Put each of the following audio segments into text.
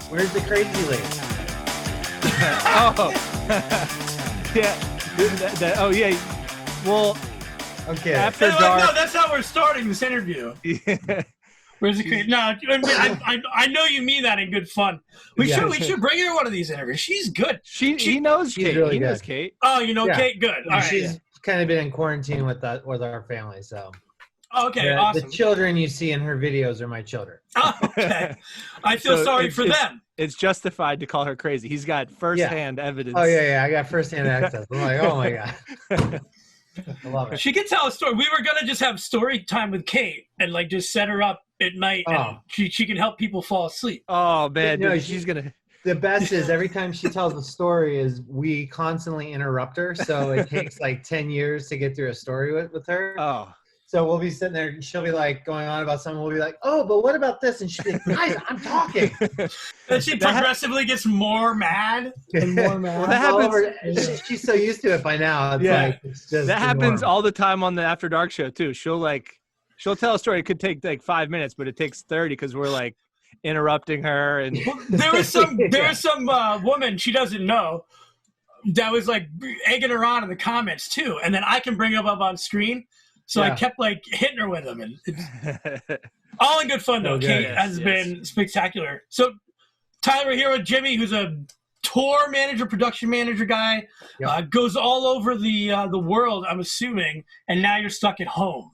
Where's the crazy lady? Oh, yeah. Oh, yeah. Well, Okay. after No, dark. no, that's how we're starting this interview. Yeah. Where's the crazy? No, I know you mean that in good fun. We should bring her one of these interviews. She's good. He knows she's Kate. really He knows good. Kate. Oh, you know Yeah. Kate? Good. All right. She's kind of been in quarantine with our family, so. Okay, The awesome. children you see in her videos are my children. Oh, okay. I feel sorry for them. It's justified to call her crazy. He's got firsthand evidence. Oh, yeah. I got firsthand access. I'm like, oh, my God. I love it. She can tell a story. We were going to just have story time with Kate and, like, just set her up at night, and she can help people fall asleep. Oh, man. No, she's going to... The best is every time she tells a story is we constantly interrupt her. So it takes like 10 years to get through a story with her. Oh. So we'll be sitting there and she'll be like going on about something. We'll be like, oh, but what about this? And she'll be like, guys, I'm talking. And she progressively gets more mad and more mad. Well, that happens. She's so used to it by now. It's like, it's just that happens normal. all the time on the After Dark show too. She'll tell a story. It could take like 5 minutes, but it takes 30 because we're like interrupting her. And there was some woman she doesn't know that was like egging her on in the comments too, and then I can bring them up on screen. So I kept like hitting her with them, and it's all in good fun though. Kate has been spectacular. So Tyler, we're here with Jimmy, who's a tour manager, production manager guy, goes all over the world, I'm assuming, and now you're stuck at home.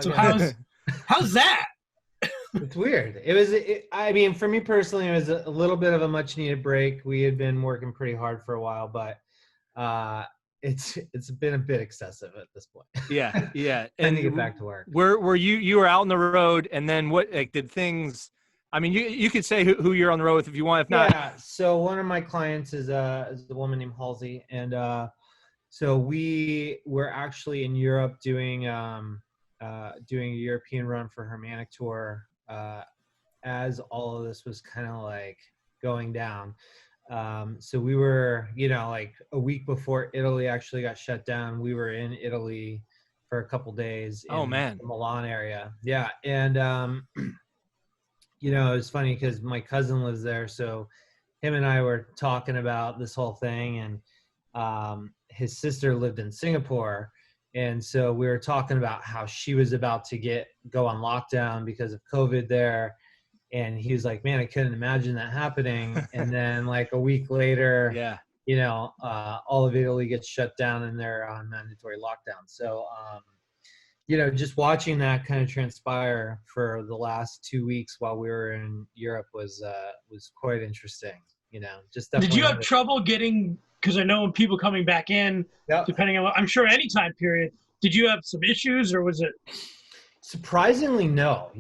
How's that? It's weird. I mean, for me personally, it was a little bit of a much needed break. We had been working pretty hard for a while, but it's been a bit excessive at this point. Yeah. And to get back to work. Were you were out on the road, and then what? Like, did things? I mean, you could say who you're on the road with if you want. If not, yeah. So one of my clients is a woman named Halsey, and so we were actually in Europe doing a European run for her Manic tour as all of this was kind of like going down. So we were, like a week before Italy actually got shut down, we were in Italy for a couple days in the Milan area. Yeah. And, it was funny because my cousin lives there. So him and I were talking about this whole thing, and his sister lived in Singapore. And so we were talking about how she was about to go on lockdown because of COVID there. And he was like, man, I couldn't imagine that happening. And then like a week later, all of Italy gets shut down and they're on mandatory lockdown. So, just watching that kind of transpire for the last 2 weeks while we were in Europe was quite interesting. Just did you have trouble getting, because I know when people coming back in, depending on I'm sure any time period, did you have some issues or was it? Surprisingly, no.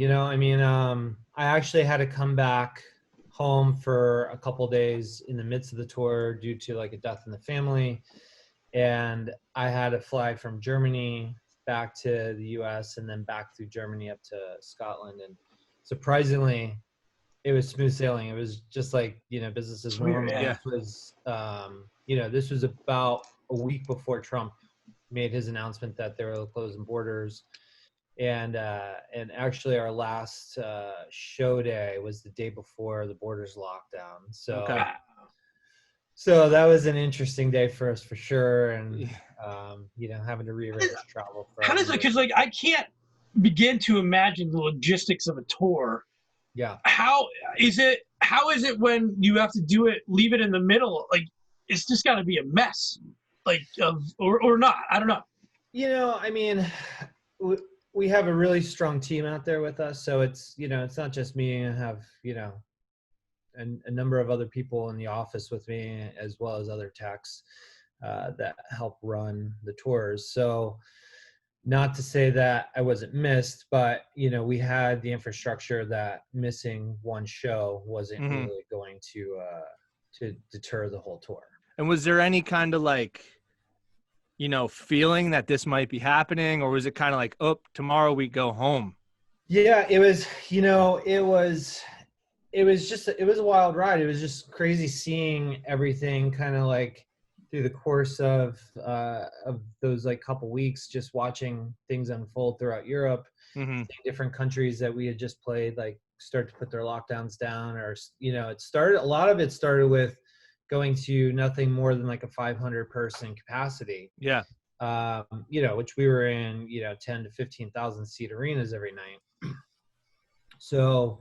I actually had to come back home for a couple of days in the midst of the tour due to like a death in the family. And I had to fly from Germany back to the US and then back through Germany up to Scotland. And surprisingly, it was smooth sailing. It was just like, business as normal. Yeah. This was, this was about a week before Trump made his announcement that they were closing borders. And actually our last show day was the day before the borders locked down. So, so that was an interesting day for us for sure. And, having to rearrange travel. How does it, because like, I can't begin to imagine the logistics of a tour. Yeah. How is it when you have to leave it in the middle? Like, it's just got to be a mess, like, or not. I don't know. We have a really strong team out there with us. So it's, it's not just me. I have, a number of other people in the office with me, as well as other techs that help run the tours. So not to say that I wasn't missed, but, we had the infrastructure that missing one show wasn't really going to deter the whole tour. And was there any kind of like, feeling that this might be happening, or was it kind of like, oh, tomorrow we go home? Yeah, it was, it was a wild ride. It was just crazy seeing everything kind of like through the course of those like couple weeks, just watching things unfold throughout Europe, different countries that we had just played, like start to put their lockdowns down, or a lot of it started with going to nothing more than like a 500 person capacity. Yeah. Which we were in, 10 to 15,000 seat arenas every night. So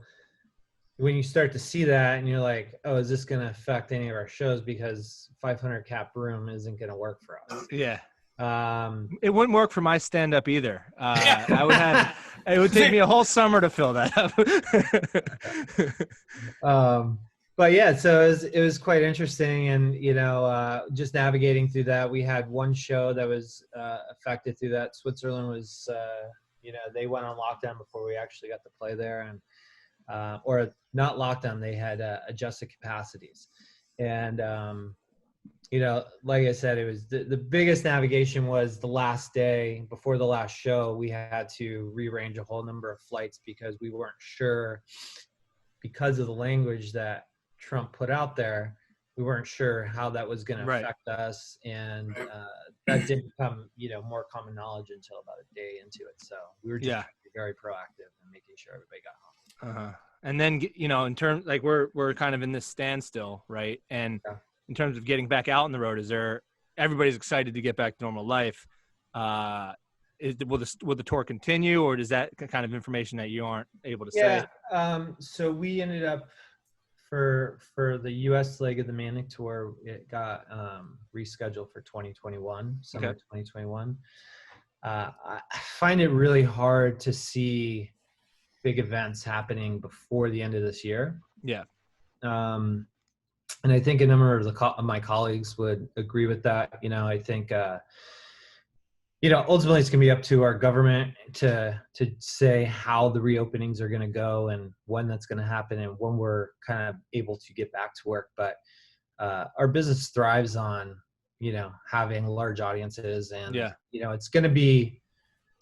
when you start to see that and you're like, oh, is this going to affect any of our shows? Because 500 cap room isn't going to work for us. Yeah. It wouldn't work for my stand up either. It would take me a whole summer to fill that up. But yeah, so it was quite interesting, and just navigating through that. We had one show that was affected through that. Switzerland was, they went on lockdown before we actually got to play there, and or not lockdown, they had adjusted capacities, and like I said, it was the biggest navigation was the last day before the last show. We had to rearrange a whole number of flights because we weren't sure, because of the language that Trump put out there, we weren't sure how that was going to affect us, and that didn't become more common knowledge until about a day into it. So we were just trying to be very proactive and making sure everybody got home. And then in terms, like, we're kind of in this standstill, right? And in terms of getting back out on the road, everybody's excited to get back to normal life? Will the tour continue, or is that kind of information that you aren't able to say? So we ended up, for the U.S. leg of the Manic Tour, it got rescheduled for 2021, summer 2021. I find it really hard to see big events happening before the end of this year. Yeah. And I think a number of my colleagues would agree with that. I think ultimately it's going to be up to our government to say how the reopenings are going to go and when that's going to happen and when we're kind of able to get back to work. But our business thrives on, having large audiences, and, it's going to be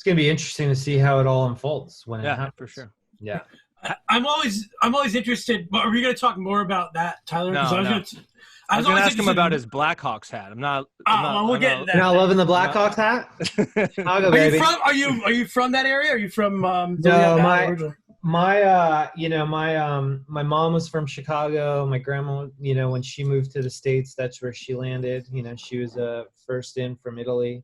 interesting to see how it all unfolds when it happens. For sure. Yeah. I'm always interested. But are we going to talk more about that, Tyler? No. I was going to ask him about his Blackhawks hat. We'll get into that. You're not loving the Blackhawks hat? Chicago, baby. Are you from that area? Are you from? No, my mom was from Chicago. My grandma, when she moved to the States, that's where she landed. She was first in from Italy.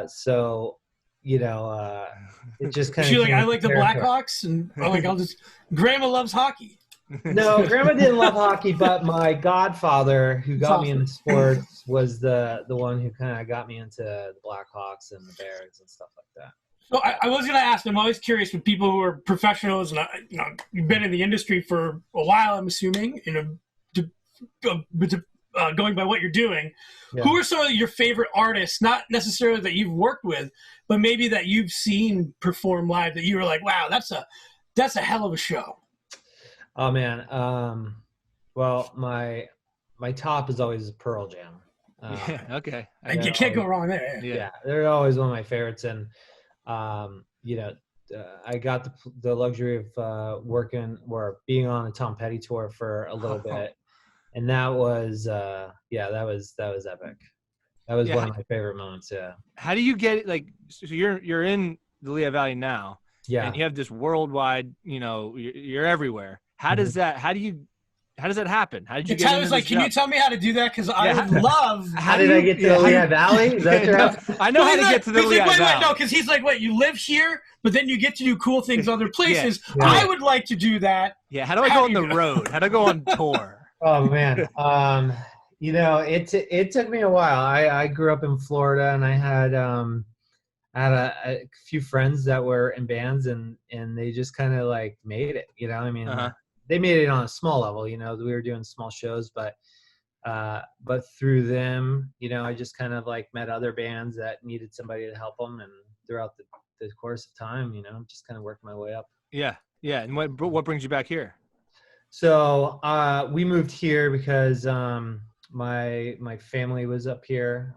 So, it just kind of. She I like the Blackhawks, and Grandma loves hockey. No, Grandma didn't love hockey, but my godfather, who got me into sports, was the one who kind of got me into the Blackhawks and the Bears and stuff like that. So I was going to ask, I'm always curious with people who are professionals, and you've been in the industry for a while, I'm assuming, going by what you're doing. Yeah. Who are some of your favorite artists, not necessarily that you've worked with, but maybe that you've seen perform live that you were like, wow, that's a hell of a show? Oh man. Well, my top is always Pearl Jam. Okay. You can't go wrong there. Yeah, they're always one of my favorites. And, I got the luxury of working or being on a Tom Petty tour for a little bit. And that was, that was epic. That was one of my favorite moments. Yeah. How do you get it? So you're in the Lehigh Valley now. Yeah. And you have this worldwide, you're everywhere. How does that happen? How did you get Tyler's like, can you tell me how to do that? Because I would love. How did I get to the Lehigh Valley? Is that your I know how to get to the Lehigh Valley. No, because he's like, you live here, but then you get to do cool things other places. Yeah. I would like to do that. Yeah. How do I go on the road? How do I go on tour? Oh man. It took me a while. I grew up in Florida, and I had a few friends that were in bands, and they just kind of made it. They made it on a small level. We were doing small shows, but through them, I just kind of met other bands that needed somebody to help them, and throughout the course of time, just kind of worked my way up. Yeah. And what brings you back here? So we moved here because my family was up here.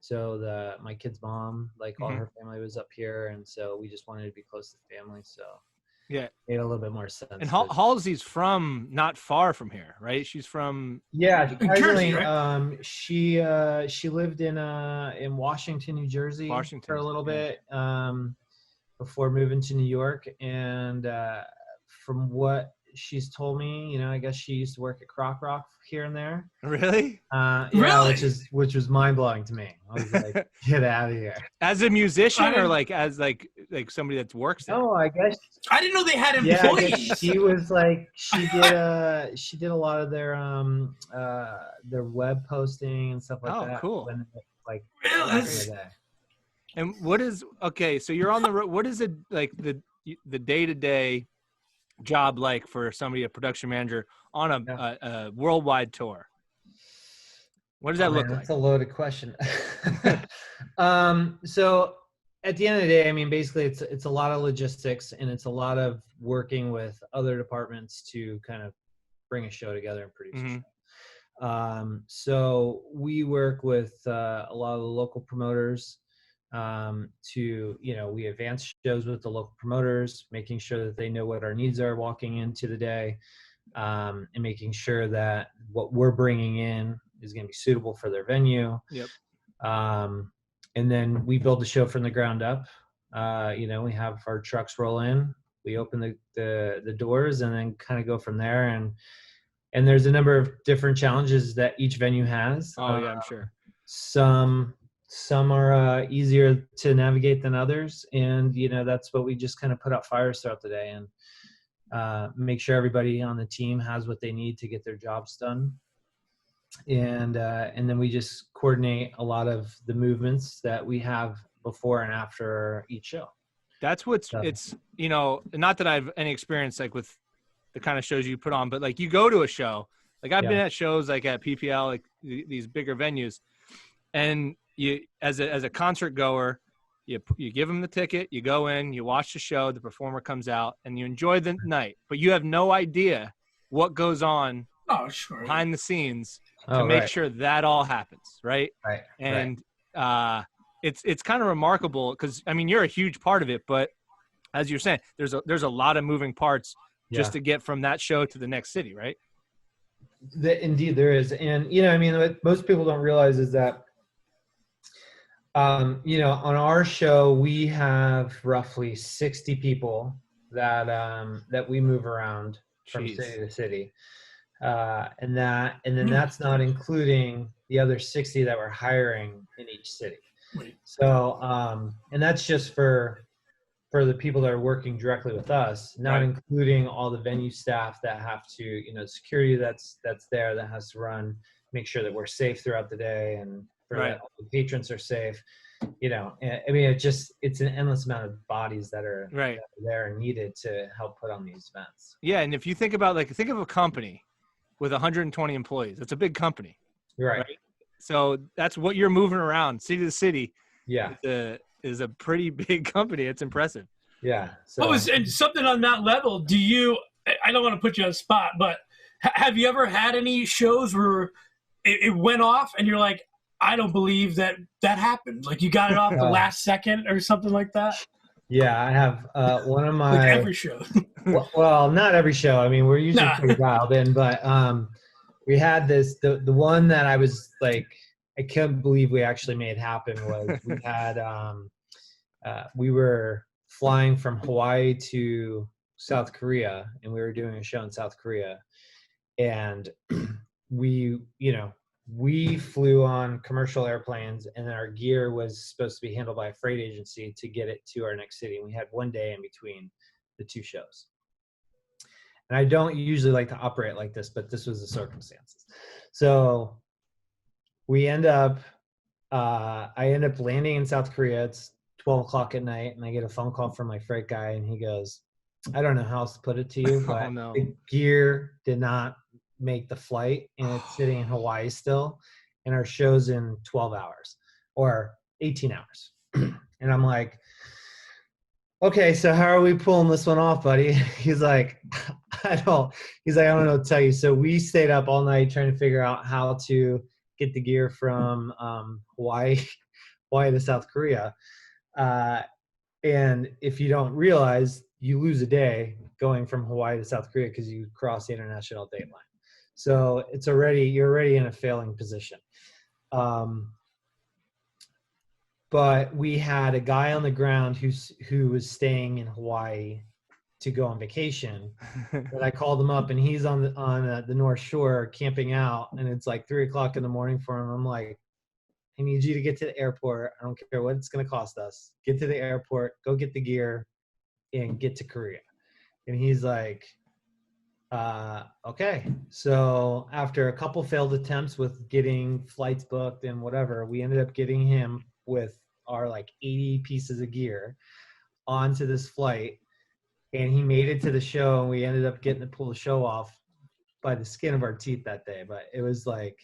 So my kid's mom, all her family was up here, and so we just wanted to be close to family. So it made a little bit more sense. And Halsey's from not far from here, right? She's from Jersey, right? She lived in Washington, New Jersey, for a little bit before moving to New York, and from what she's told me, you know, I guess she used to work at Croc Rock here and there. Really? Yeah, Really? which was mind blowing to me. I was like, get out of here. As a musician, or like as like somebody that works there? Oh, I guess. I didn't know they had Yeah, I employees. guess she was like, she did a lot of their web posting and stuff like that. Oh, cool. When, like, Really? back in the day. And what is okay? So you're on the road. What is it like the day-to-day job like for somebody, a production manager on a worldwide tour? What does that look like? That's a loaded question. So at the end of the day, I mean, basically it's a lot of logistics, and it's a lot of working with other departments to kind of bring a show together and produce a show. So we work with a lot of the local promoters to, you know, we advance shows with the local promoters, making sure that they know what our needs are walking into the day, and making sure that what we're bringing in is going to be suitable for their venue. Yep. And then we build the show from the ground up. You know, we have our trucks roll in, we open the doors, and then kind of go from there. And there's a number of different challenges that each venue has. Oh yeah, I'm sure. Some are easier to navigate than others, and you know, that's what we just kind of put out fires throughout the day and make sure everybody on the team has what they need to get their jobs done. And then we just coordinate a lot of the movements that we have before and after each show. That's it's, you know, not that I have any experience like with the kind of shows you put on, but like you go to a show, like I've been at shows like at PPL, like these bigger venues, and you, as a concert goer, you give them the ticket, you go in, you watch the show, the performer comes out, and you enjoy the night, but you have no idea what goes on behind the scenes to make sure that all happens, right? Right. And it's kind of remarkable because I mean you're a huge part of it, but as you're saying, there's a lot of moving parts just to get from that show to the next city, right? Indeed, there is. And you know, I mean, what most people don't realize is that you know, on our show we have roughly 60 people that we move around from city to city. And then that's not including the other 60 that we're hiring in each city. So, and that's just for the people that are working directly with us, not including all the venue staff that have to, you know, security that's there that has to run, make sure that we're safe throughout the day, and for that all the patrons are safe. You know, I mean, it's an endless amount of bodies that are there and needed to help put on these events. Yeah, and if you think about think of a company with 120 employees, it's a big company. Right? So that's what you're moving around city to city. Yeah. Is a pretty big company. It's impressive. Yeah. So. And something on that level, I don't want to put you on the spot, but have you ever had any shows where it went off and you're like, I don't believe that happened? Like you got it off the last second or something like that? Yeah, I have one of my... Like every show. well, not every show. I mean, we're usually pretty dialed in, but we had this, the one that I was like, I couldn't believe we actually made happen was we had, we were flying from Hawaii to South Korea, and we were doing a show in South Korea. And we flew on commercial airplanes, and then our gear was supposed to be handled by a freight agency to get it to our next city. And we had one day in between the two shows. And I don't usually like to operate like this, but this was the circumstances. So we I end up landing in South Korea. It's 12 o'clock at night, and I get a phone call from my freight guy, and he goes, I don't know how else to put it to you, but the gear did not make the flight, and it's sitting in Hawaii still, and our show's in 12 hours or 18 hours. And I'm like, okay, so how are we pulling this one off, buddy? He's like, I don't know what to tell you. So we stayed up all night trying to figure out how to get the gear from Hawaii to South Korea. And if you don't realize, you lose a day going from Hawaii to South Korea because you cross the international date line. So you're already in a failing position. But we had a guy on the ground who was staying in Hawaii to go on vacation. But I called him up, and he's on the North Shore camping out, and it's like 3:00 in the morning for him. I'm like, I need you to get to the airport. I don't care what it's going to cost us. Get to the airport, go get the gear, and get to Korea. And he's like, okay. So after a couple failed attempts with getting flights booked and whatever, we ended up getting him with our like 80 pieces of gear onto this flight. And he made it to the show, and we ended up getting to pull the show off by the skin of our teeth that day. But it was like,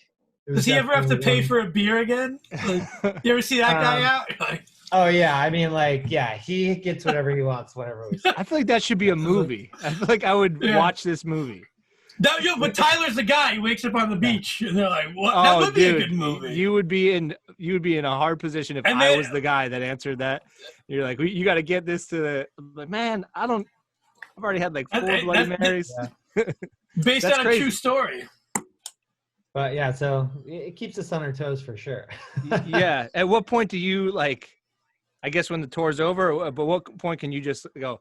does he ever have to pay for a beer again? Like, you ever see that guy out? Oh yeah, I mean, like, yeah, he gets whatever he wants, whatever we say. I feel like that should be a movie. I feel like I would watch this movie. But Tyler's the guy who wakes up on the beach, and they're like, "What? That would be a good movie." You would be in a hard position if I was the guy that answered that. You're like, you got to get this to the. Like, man, I've already had like 4 Bloody Marys. Based on a true story. But yeah, so it keeps us on our toes for sure. Yeah. At what point do you like? I guess when the tour's over, but what point can you just go?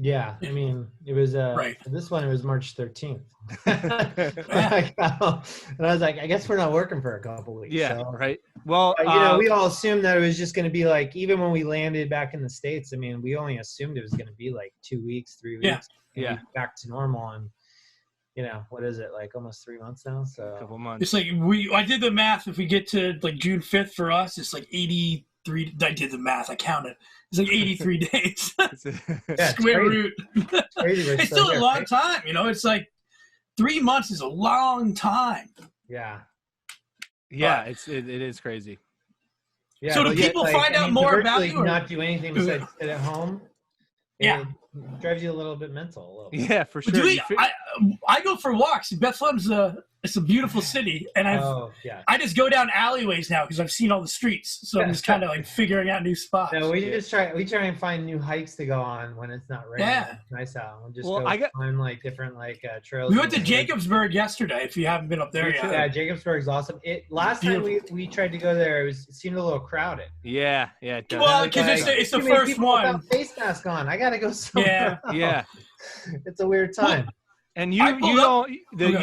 Yeah, I mean, it was right. For this one, it was March 13th. And I was like, I guess we're not working for a couple weeks. Yeah, so. right. Well, we all assumed that it was just going to be like, even when we landed back in the States, I mean, we only assumed it was going to be like 2 weeks, 3 weeks, back to normal. And what is it, like almost 3 months now? So a couple months. It's like I did the math. If we get to like June 5th for us, it's like 83. I did the math. I counted. It's like 83 days. Square root. It's still a long time. It's like 3 months is a long time. Yeah. Yeah, it is crazy. Yeah, so do people find out more about you? Or not do anything besides sit at home? Yeah. It drives you a little bit mental. A little bit. Yeah, for sure. I go for walks. Bethlenem's it's a beautiful city, and I just go down alleyways now because I've seen all the streets. So I'm just kind of like figuring out new spots. No, we try and find new hikes to go on when it's not raining. Yeah, it's nice out. We'll just find like different trails. We went to Jacobsburg yesterday. If you haven't been up there yet, yeah, Jacobsburg's awesome. Last time we tried to go there, it seemed a little crowded. Yeah. Well, because it's the first one. Without face mask on, I gotta go somewhere. Yeah. It's a weird time. And you don't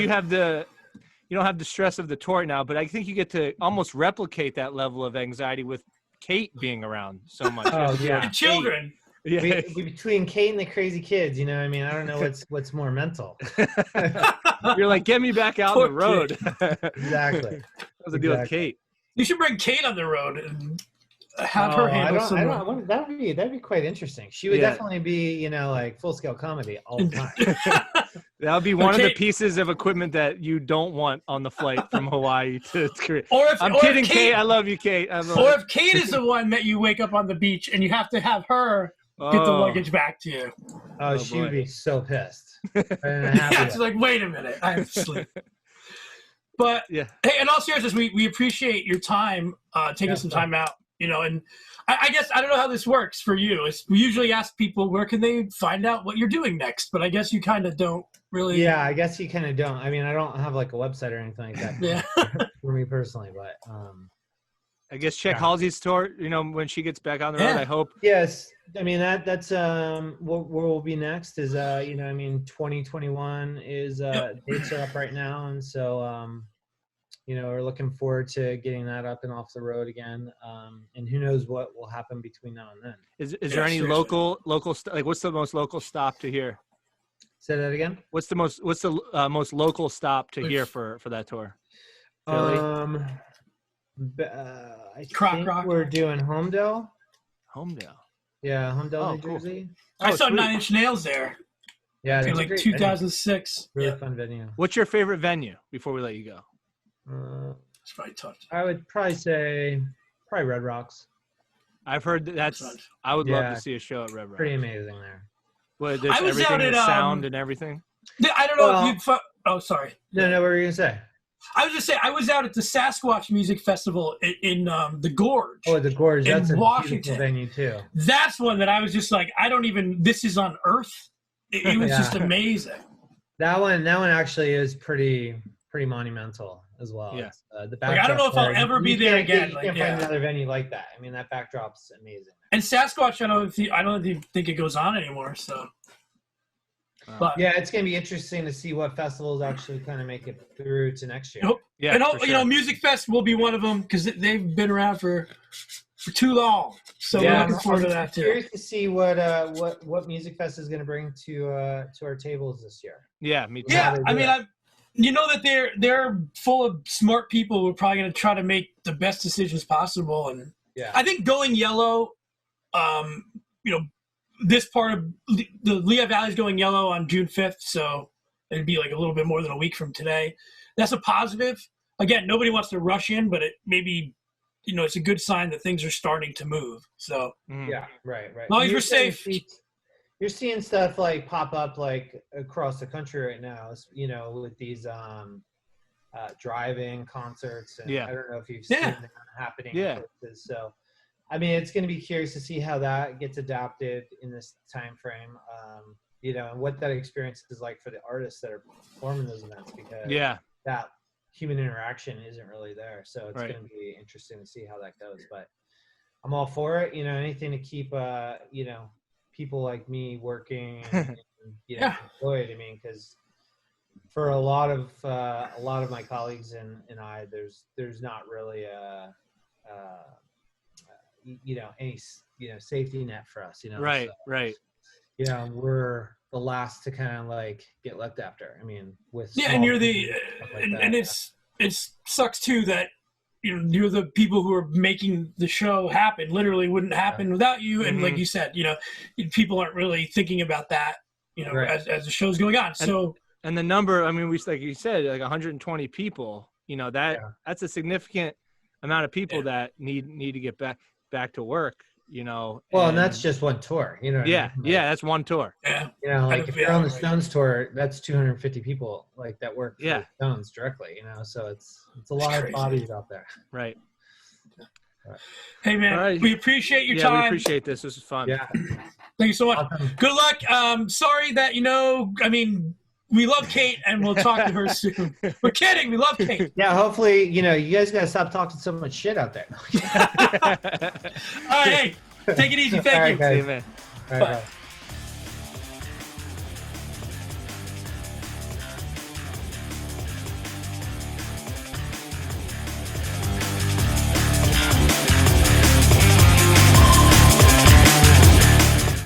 have the stress of the tour now, but I think you get to almost replicate that level of anxiety with Kate being around so much. Oh yeah, the children. Yeah. Between Kate and the crazy kids, I mean, I don't know what's more mental. You're like, get me back out on the road. Exactly. That was the deal with Kate. You should bring Kate on the road and have her handle some. That'd be quite interesting. She would definitely be, like full scale comedy all the time. That would be one of the pieces of equipment that you don't want on the flight from Hawaii to Korea. I'm kidding, Kate. I love you, Kate. If Kate is the one that you wake up on the beach and you have to have her get the luggage back to you. Oh, she would be so pissed. She's like, wait a minute, I have to sleep. But hey, in all seriousness, we appreciate your time taking some time out. And I guess I don't know how this works for you. We usually ask people where can they find out what you're doing next, but I guess you kind of don't really. Yeah, I guess you kind of don't. I mean, I don't have like a website or anything like that for me personally, but I guess check Halsey's tour. When she gets back on the road, I hope. Yes, I mean that's where we'll be next is 2021 is dates are up right now, and so we're looking forward to getting that up and off the road again. And who knows what will happen between now and then. Is there any local what's the most local stop to hear? Say that again. What's the most local stop to hear for that tour? Philly? I think we're doing Homedale. Yeah, Homedale, New Jersey. I saw 9 Inch Nails there. Yeah, in like 2006. Really fun venue. What's your favorite venue before we let you go? It's probably tough. I would probably say Red Rocks. I've heard that's. I would love to see a show at Red Rocks. Pretty amazing there. Well, I was out at sound and everything. I don't know if you. Oh, sorry. No. What were you gonna say? I was just saying I was out at the Sasquatch Music Festival in the Gorge. Oh, the Gorge. That's a Washington. beautiful venue too. That's one that I was just like, I don't even. This is on Earth. It was just amazing. That one actually is pretty monumental as well. Yeah. I don't know if I'll ever be there again. You can't find another venue like that. I mean, that backdrop's amazing. And Sasquatch, I don't think it goes on anymore. So, but yeah, it's gonna be interesting to see what festivals actually kind of make it through to next year. Yeah, and you know, Music Fest will be one of them because they've been around for too long. So we're looking forward to that too. Curious to see what Music Fest is going to bring to our tables this year. Yeah, me too. Yeah, I mean, you know that they're full of smart people who are probably going to try to make the best decisions possible. And yeah, I think going yellow, you know, this part of the Lehigh Valley is going yellow on June 5th, so it'd be like a little bit more than a week from today. That's a positive. Again, nobody wants to rush in, but it maybe, you know, it's a good sign that things are starting to move. So yeah, right. As long as we're safe. You're seeing stuff like pop up like across the country right now, you know, with these drive-in concerts. And I don't know if you've seen that happening. Yeah. So, I mean, it's going to be curious to see how that gets adapted in this time frame. You know, and what that experience is like for the artists that are performing those events, because that human interaction isn't really there. So it's going to be interesting to see how that goes. But I'm all for it. You know, anything to keep, you know, people like me working and you know, employed. I mean, because for a lot of my colleagues and I, there's not really you know, any, you know, safety net for us, you know. Right. You know, we're the last to kind of like get looked after. I mean, with and you're the and it sucks too that, you know, you're the people who are making the show happen. Literally wouldn't happen without you. And like you said, you know, people aren't really thinking about that, you know, as the show's going on. So and the number, I mean, we, like you said, like 120 people. You know, that's a significant amount of people that need to get back to work. You know, well, and that's just one tour, you know. Yeah, I mean? That's one tour. Yeah, you know, like if you're on the Stones tour, that's 250 people like that work for the Stones directly, you know. So it's a lot of bodies out there. Right. Hey man, we appreciate your time. Yeah, we appreciate this. This is fun. Yeah, thank you so much. Awesome. Good luck. Sorry that, you know, I mean, we love Kate and we'll talk to her soon. We're kidding. We love Kate. Yeah, hopefully, you know, you guys got to stop talking so much shit out there. All right, hey, take it easy. Thank you. Guys. See you, man. All right, bye.